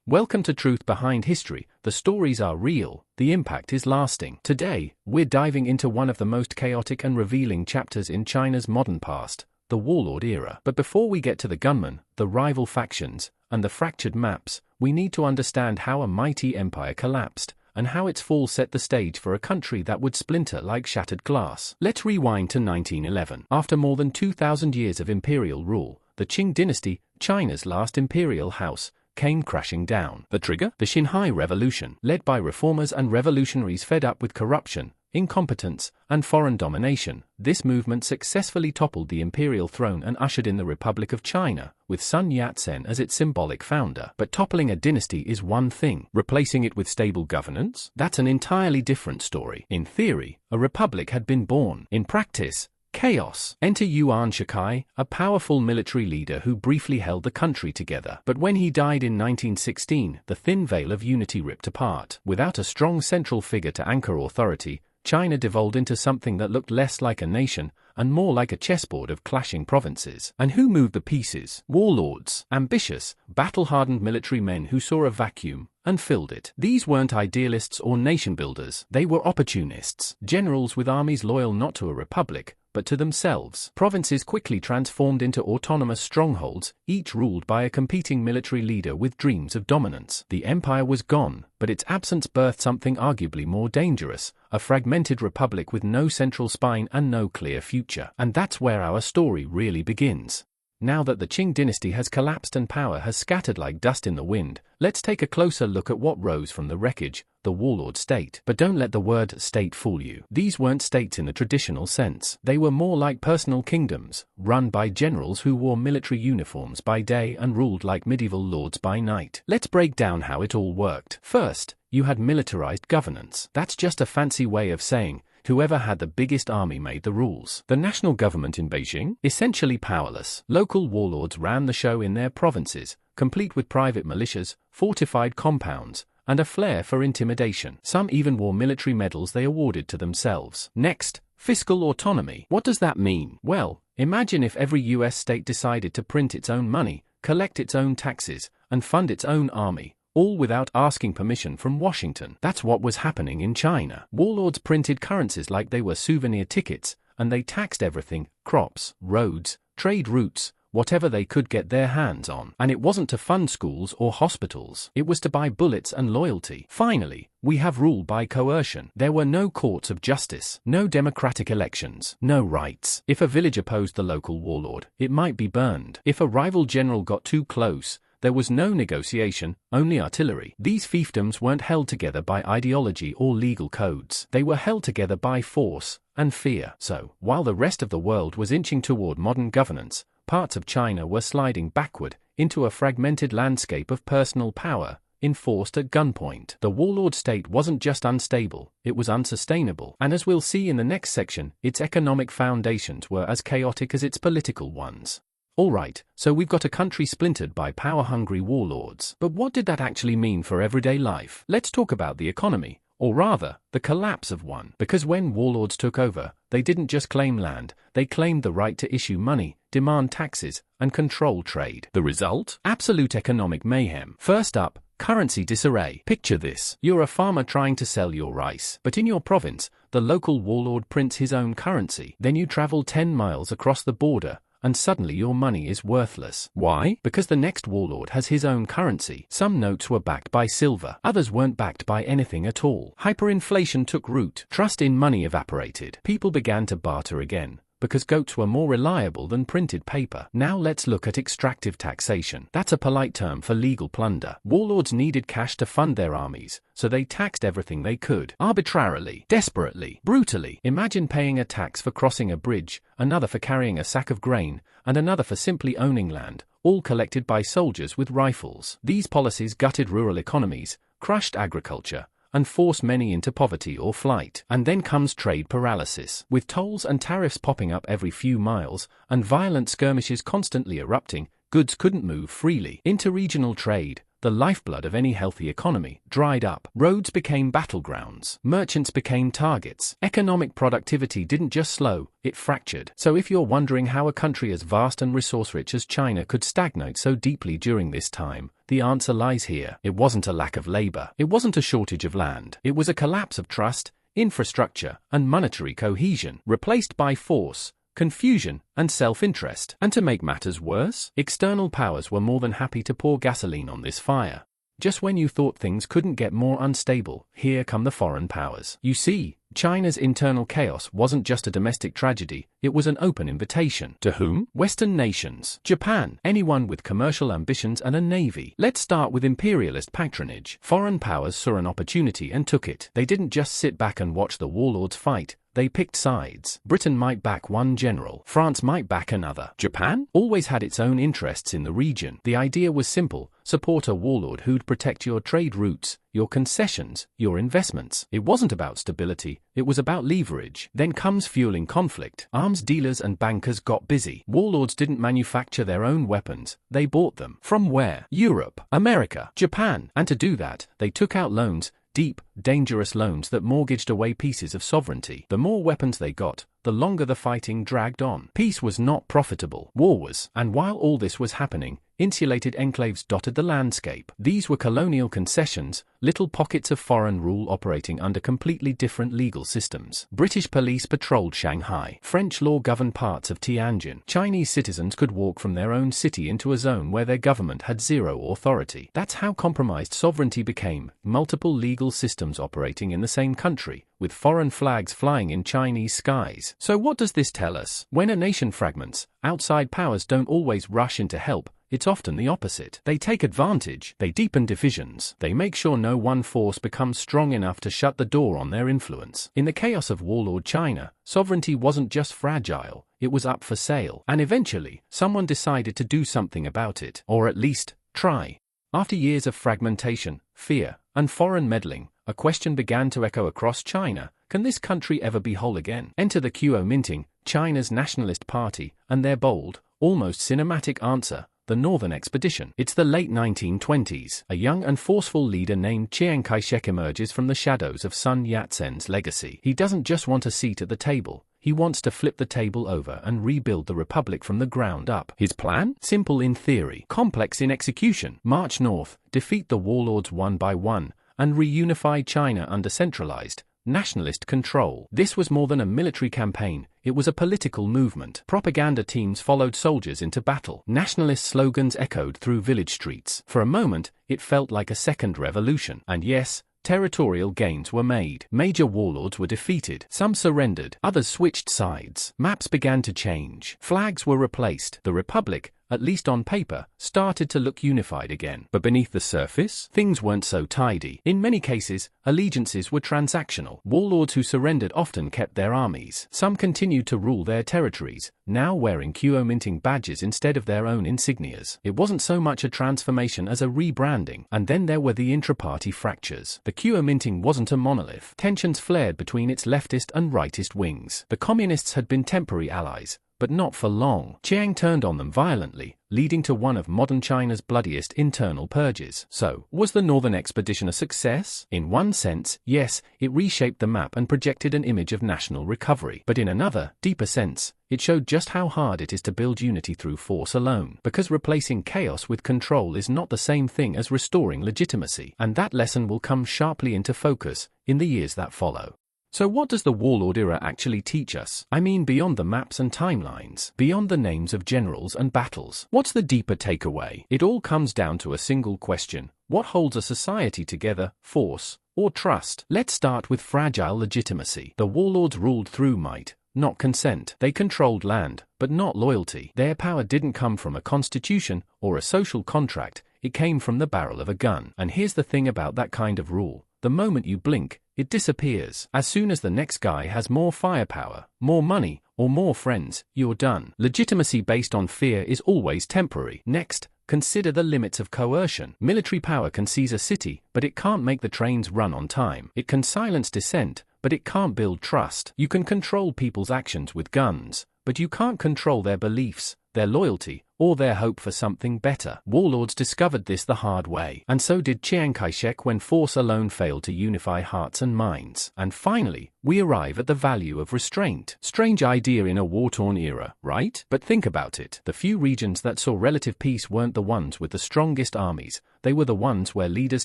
Welcome to Truth Behind History. The stories are real, the impact is lasting. Today, we're diving into one of the most chaotic and revealing chapters in China's modern past, the Warlord Era. But before we get to the gunmen, the rival factions, and the fractured maps, we need to understand how a mighty empire collapsed, and how its fall set the stage for a country that would splinter like shattered glass. Let's rewind to 1911. After more than 2,000 years of imperial rule, the Qing Dynasty, China's last imperial house, came crashing down. The trigger? The Xinhai Revolution, led by reformers and revolutionaries fed up with corruption, incompetence, and foreign domination. This movement successfully toppled the imperial throne and ushered in the Republic of China, with Sun Yat-sen as its symbolic founder. But toppling a dynasty is one thing. Replacing it with stable governance? That's an entirely different story. In theory, a republic had been born. In practice, chaos. Enter Yuan Shikai, a powerful military leader who briefly held the country together. But when he died in 1916, the thin veil of unity ripped apart. Without a strong central figure to anchor authority, China devolved into something that looked less like a nation and more like a chessboard of clashing provinces. And who moved the pieces? Warlords. Ambitious, battle-hardened military men who saw a vacuum and filled it. These weren't idealists or nation-builders. They were opportunists. Generals with armies loyal not to a republic, but to themselves. Provinces quickly transformed into autonomous strongholds, each ruled by a competing military leader with dreams of dominance. The empire was gone, but its absence birthed something arguably more dangerous, a fragmented republic with no central spine and no clear future. And that's where our story really begins. Now that the Qing dynasty has collapsed and power has scattered like dust in the wind, let's take a closer look at what rose from the wreckage, the warlord state. But don't let the word state fool you. These weren't states in the traditional sense. They were more like personal kingdoms, run by generals who wore military uniforms by day and ruled like medieval lords by night. Let's break down how it all worked. First, you had militarized governance. That's just a fancy way of saying whoever had the biggest army made the rules. The national government in Beijing? Essentially powerless. Local warlords ran the show in their provinces, complete with private militias, fortified compounds, and a flair for intimidation. Some even wore military medals they awarded to themselves. Next, fiscal autonomy. What does that mean? Well, imagine if every US state decided to print its own money, collect its own taxes, and fund its own army, all without asking permission from Washington. That's what was happening in China. Warlords printed currencies like they were souvenir tickets, and they taxed everything: crops, roads, trade routes, whatever they could get their hands on. And it wasn't to fund schools or hospitals. It was to buy bullets and loyalty. Finally, we have rule by coercion. There were no courts of justice, no democratic elections, no rights. If a village opposed the local warlord, it might be burned. If a rival general got too close, there was no negotiation, only artillery. These fiefdoms weren't held together by ideology or legal codes. They were held together by force and fear. So, while the rest of the world was inching toward modern governance, parts of China were sliding backward into a fragmented landscape of personal power, enforced at gunpoint. The warlord state wasn't just unstable, it was unsustainable. And as we'll see in the next section, its economic foundations were as chaotic as its political ones. Alright, so we've got a country splintered by power-hungry warlords. But what did that actually mean for everyday life? Let's talk about the economy, or rather, the collapse of one. Because when warlords took over, they didn't just claim land, they claimed the right to issue money, demand taxes, and control trade. The result? Absolute economic mayhem. First up, currency disarray. Picture this. You're a farmer trying to sell your rice, but in your province, the local warlord prints his own currency. Then you travel 10 miles across the border, and suddenly your money is worthless. Why? Because the next warlord has his own currency. Some notes were backed by silver, others weren't backed by anything at all. Hyperinflation took root. Trust in money evaporated. People began to barter again, because goats were more reliable than printed paper. Now let's look at extractive taxation. That's a polite term for legal plunder. Warlords needed cash to fund their armies, so they taxed everything they could. Arbitrarily, desperately, brutally. Imagine paying a tax for crossing a bridge, another for carrying a sack of grain, and another for simply owning land, all collected by soldiers with rifles. These policies gutted rural economies, crushed agriculture, and force many into poverty or flight. And then comes trade paralysis. With tolls and tariffs popping up every few miles, and violent skirmishes constantly erupting, goods couldn't move freely. Interregional trade, the lifeblood of any healthy economy, dried up. Roads became battlegrounds. Merchants became targets. Economic productivity didn't just slow, it fractured. So if you're wondering how a country as vast and resource-rich as China could stagnate so deeply during this time, the answer lies here. It wasn't a lack of labor. It wasn't a shortage of land. It was a collapse of trust, infrastructure, and monetary cohesion, replaced by force, confusion, and self-interest. And to make matters worse, external powers were more than happy to pour gasoline on this fire. Just when you thought things couldn't get more unstable, here come the foreign powers. You see, China's internal chaos wasn't just a domestic tragedy, it was an open invitation. To whom? Western nations. Japan. Anyone with commercial ambitions and a navy. Let's start with imperialist patronage. Foreign powers saw an opportunity and took it. They didn't just sit back and watch the warlords fight. They picked sides. Britain might back one general. France might back another. Japan always had its own interests in the region. The idea was simple: support a warlord who'd protect your trade routes, your concessions, your investments. It wasn't about stability, it was about leverage. Then comes fueling conflict. Arms dealers and bankers got busy. Warlords didn't manufacture their own weapons, they bought them. From where? Europe, America, Japan. And to do that, they took out loans, deep, dangerous loans that mortgaged away pieces of sovereignty. The more weapons they got, the longer the fighting dragged on. Peace was not profitable. War was. And while all this was happening, insulated enclaves dotted the landscape. These were colonial concessions, little pockets of foreign rule operating under completely different legal systems. British police patrolled Shanghai. French law governed parts of Tianjin. Chinese citizens could walk from their own city into a zone where their government had zero authority. That's how compromised sovereignty became. Multiple legal systems operating in the same country, with foreign flags flying in Chinese skies. So what does this tell us? When a nation fragments, outside powers don't always rush in to help. It's often the opposite. They take advantage, they deepen divisions, they make sure no one force becomes strong enough to shut the door on their influence. In the chaos of warlord China, sovereignty wasn't just fragile, it was up for sale. And eventually, someone decided to do something about it, or at least, try. After years of fragmentation, fear, and foreign meddling, a question began to echo across China: can this country ever be whole again? Enter the Kuomintang, China's nationalist party, and their bold, almost cinematic answer: the Northern Expedition. It's the late 1920s. A young and forceful leader named Chiang Kai-shek emerges from the shadows of Sun Yat-sen's legacy. He doesn't just want a seat at the table. He wants to flip the table over and rebuild the republic from the ground up. His plan? Simple in theory, complex in execution. March north, defeat the warlords one by one, and reunify China under centralized, nationalist control. This was more than a military campaign, it was a political movement. Propaganda teams followed soldiers into battle. Nationalist slogans echoed through village streets. For a moment, it felt like a second revolution. And yes, territorial gains were made. Major warlords were defeated. Some surrendered, others switched sides. Maps began to change. Flags were replaced. The republic, at least on paper, started to look unified again. But beneath the surface, things weren't so tidy. In many cases, allegiances were transactional. Warlords who surrendered often kept their armies. Some continued to rule their territories, now wearing Kuomintang badges instead of their own insignias. It wasn't so much a transformation as a rebranding. And then there were the intra-party fractures. The Kuomintang wasn't a monolith. Tensions flared between its leftist and rightist wings. The communists had been temporary allies, but not for long. Chiang turned on them violently, leading to one of modern China's bloodiest internal purges. So, was the Northern Expedition a success? In one sense, yes, it reshaped the map and projected an image of national recovery. But in another, deeper sense, it showed just how hard it is to build unity through force alone. Because replacing chaos with control is not the same thing as restoring legitimacy. And that lesson will come sharply into focus in the years that follow. So what does the Warlord Era actually teach us? I mean, beyond the maps and timelines, beyond the names of generals and battles. What's the deeper takeaway? It all comes down to a single question: what holds a society together, force or trust? Let's start with fragile legitimacy. The warlords ruled through might, not consent. They controlled land, but not loyalty. Their power didn't come from a constitution or a social contract, it came from the barrel of a gun. And here's the thing about that kind of rule: the moment you blink, it disappears. As soon as the next guy has more firepower, more money, or more friends, you're done. Legitimacy based on fear is always temporary. Next, consider the limits of coercion. Military power can seize a city, but it can't make the trains run on time. It can silence dissent, but it can't build trust. You can control people's actions with guns, but you can't control their beliefs, their loyalty, or their hope for something better. Warlords discovered this the hard way, and so did Chiang Kai-shek when force alone failed to unify hearts and minds. And finally, we arrive at the value of restraint. Strange idea in a war-torn era, right? But think about it. The few regions that saw relative peace weren't the ones with the strongest armies. They were the ones where leaders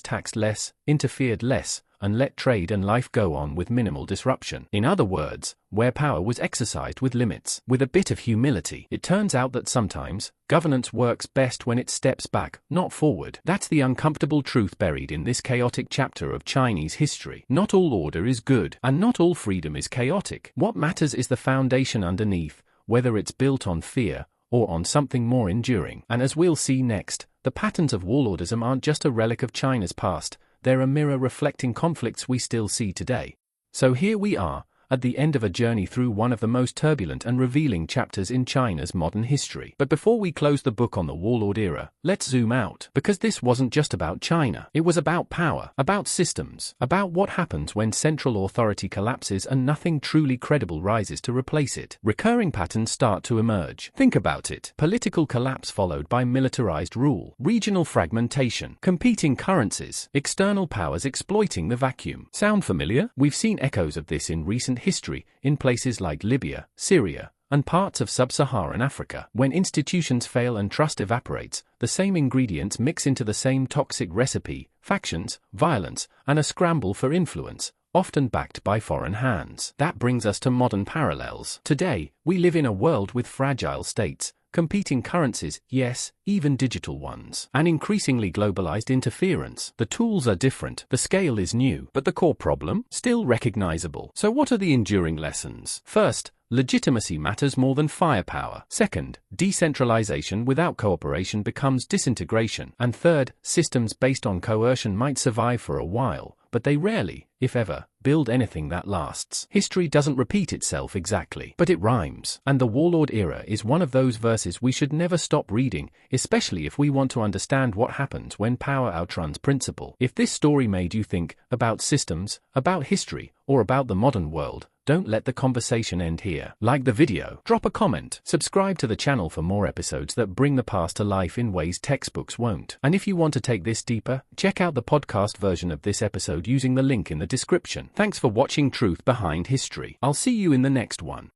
taxed less, interfered less, and let trade and life go on with minimal disruption. In other words, where power was exercised with limits. With a bit of humility, it turns out that sometimes, governance works best when it steps back, not forward. That's the uncomfortable truth buried in this chaotic chapter of Chinese history. Not all order is good, and not all freedom is chaotic. What matters is the foundation underneath, whether it's built on fear, or on something more enduring. And as we'll see next, the patterns of warlordism aren't just a relic of China's past, they're a mirror reflecting conflicts we still see today. So here we are, at the end of a journey through one of the most turbulent and revealing chapters in China's modern history. But before we close the book on the Warlord era, let's zoom out, because this wasn't just about China. It was about power, about systems, about what happens when central authority collapses and nothing truly credible rises to replace it. Recurring patterns start to emerge. Think about it. Political collapse followed by militarized rule, regional fragmentation, competing currencies, external powers exploiting the vacuum. Sound familiar? We've seen echoes of this in recent history, in places like Libya, Syria, and parts of sub-Saharan Africa. When institutions fail and trust evaporates, the same ingredients mix into the same toxic recipe: factions, violence, and a scramble for influence, often backed by foreign hands. That brings us to modern parallels. Today, we live in a world with fragile states, competing currencies, yes, even digital ones, and increasingly globalized interference. The tools are different, the scale is new, but the core problem? Still recognizable. So what are the enduring lessons? First, legitimacy matters more than firepower. Second, decentralization without cooperation becomes disintegration. And third, systems based on coercion might survive for a while, but they rarely, if ever, build anything that lasts. History doesn't repeat itself exactly, but it rhymes. And the Warlord era is one of those verses we should never stop reading, especially if we want to understand what happens when power outruns principle. If this story made you think about systems, about history, or about the modern world, don't let the conversation end here. Like the video, drop a comment, subscribe to the channel for more episodes that bring the past to life in ways textbooks won't. And if you want to take this deeper, check out the podcast version of this episode using the link in the description. Thanks for watching Truth Behind History. I'll see you in the next one.